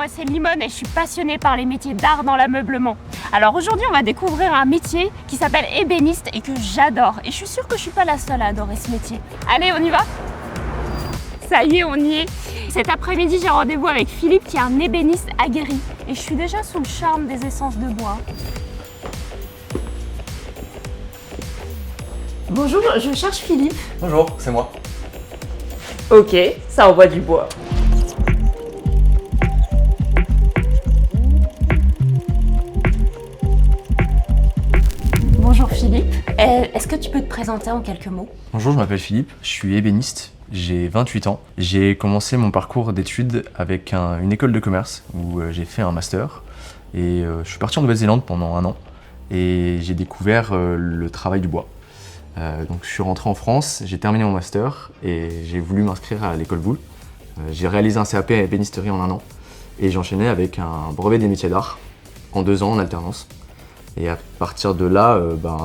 moi c'est Limone et je suis passionnée par les métiers d'art dans l'ameublement. Alors aujourd'hui on va découvrir un métier qui s'appelle ébéniste et que j'adore. Et je suis sûre que je suis pas la seule à adorer ce métier. Allez, on y va? Ça y est, on y est. Cet après-midi j'ai rendez-vous avec Philippe qui est un ébéniste aguerri. Et je suis déjà sous le charme des essences de bois. Bonjour, je cherche Philippe. Bonjour, c'est moi. Ok, ça envoie du bois. Bonjour Philippe, est-ce que tu peux te présenter en quelques mots? Bonjour, je m'appelle Philippe, je suis ébéniste, j'ai 28 ans. J'ai commencé mon parcours d'études avec une école de commerce où j'ai fait un master et je suis parti en Nouvelle-Zélande pendant 1 an et j'ai découvert le travail du bois. Donc je suis rentré en France, j'ai terminé mon master et j'ai voulu m'inscrire à l'école Boulle. J'ai réalisé un CAP à ébénisterie en 1 an et j'ai enchaîné avec un brevet des métiers d'art en 2 ans en alternance. Et à partir de là,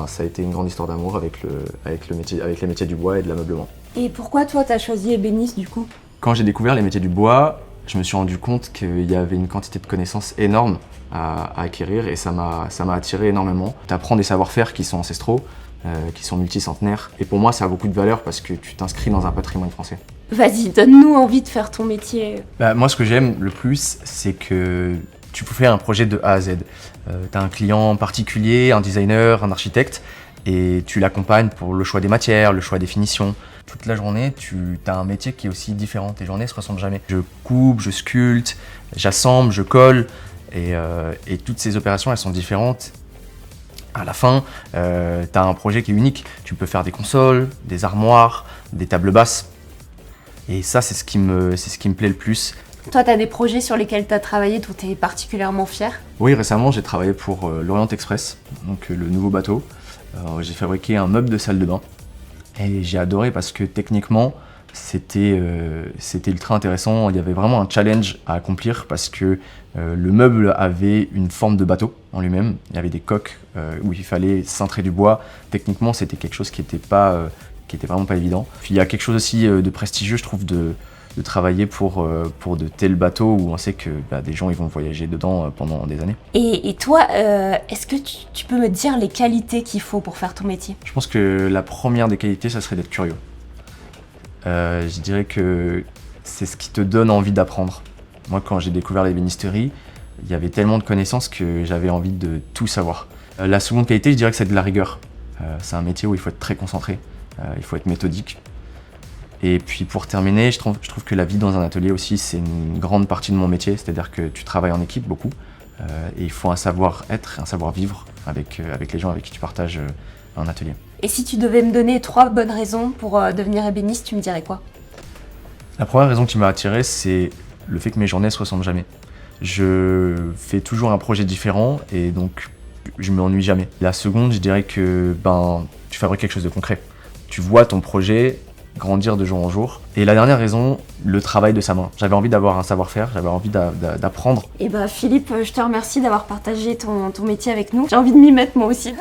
ça a été une grande histoire d'amour avec les métiers du bois et de l'ameublement. Et pourquoi toi t'as choisi ébéniste du coup? Quand j'ai découvert les métiers du bois, je me suis rendu compte qu'il y avait une quantité de connaissances énorme à acquérir et ça m'a attiré énormément. Tu apprends des savoir-faire qui sont ancestraux, qui sont multicentenaires. Et pour moi, ça a beaucoup de valeur parce que tu t'inscris dans un patrimoine français. Vas-y, donne-nous envie de faire ton métier. Moi, ce que j'aime le plus, c'est que tu peux faire un projet de A à Z. Tu as un client particulier, un designer, un architecte, et tu l'accompagnes pour le choix des matières, le choix des finitions. Toute la journée, tu as un métier qui est aussi différent. Tes journées ne se ressemblent jamais. Je coupe, je sculpte, j'assemble, je colle, et toutes ces opérations, elles sont différentes. À la fin, tu as un projet qui est unique. Tu peux faire des consoles, des armoires, des tables basses. Et ça, c'est ce qui me plaît le plus. Toi, tu as des projets sur lesquels tu as travaillé dont tu es particulièrement fier? Oui, récemment, j'ai travaillé pour l'Orient Express, donc le nouveau bateau. J'ai fabriqué un meuble de salle de bain. Et j'ai adoré parce que techniquement, c'était ultra intéressant. Il y avait vraiment un challenge à accomplir parce que le meuble avait une forme de bateau en lui-même. Il y avait des coques où il fallait cintrer du bois. Techniquement, c'était quelque chose qui était vraiment pas évident. Puis il y a quelque chose aussi de prestigieux, je trouve, de travailler pour de tels bateaux où on sait que des gens ils vont voyager dedans pendant des années. Et toi, est-ce que tu peux me dire les qualités qu'il faut pour faire ton métier? Je pense que la première des qualités, ça serait d'être curieux. Je dirais que c'est ce qui te donne envie d'apprendre. Moi, quand j'ai découvert l'ébénisterie, il y avait tellement de connaissances que j'avais envie de tout savoir. La seconde qualité, je dirais que c'est de la rigueur. C'est un métier où il faut être très concentré, il faut être méthodique. Et puis pour terminer, je trouve que la vie dans un atelier aussi, c'est une grande partie de mon métier. C'est-à-dire que tu travailles en équipe beaucoup et il faut un savoir-être, un savoir-vivre avec les gens avec qui tu partages un atelier. Et si tu devais me donner 3 bonnes raisons pour devenir ébéniste, tu me dirais quoi? La première raison qui m'a attiré, c'est le fait que mes journées ne se ressemblent jamais. Je fais toujours un projet différent et donc je ne m'ennuie jamais. La seconde, je dirais que tu fabriques quelque chose de concret. Tu vois ton projet grandir de jour en jour. Et la dernière raison, le travail de sa main. J'avais envie d'avoir un savoir-faire, j'avais envie d'apprendre. Et Philippe, je te remercie d'avoir partagé ton métier avec nous. J'ai envie de m'y mettre moi aussi.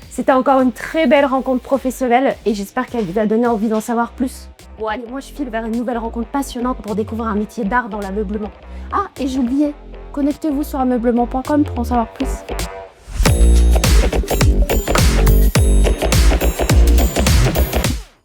C'était encore une très belle rencontre professionnelle et j'espère qu'elle vous a donné envie d'en savoir plus. Bon allez, moi je file vers une nouvelle rencontre passionnante pour découvrir un métier d'art dans l'ameublement. Ah, et j'ai oublié, connectez-vous sur ameublement.com pour en savoir plus.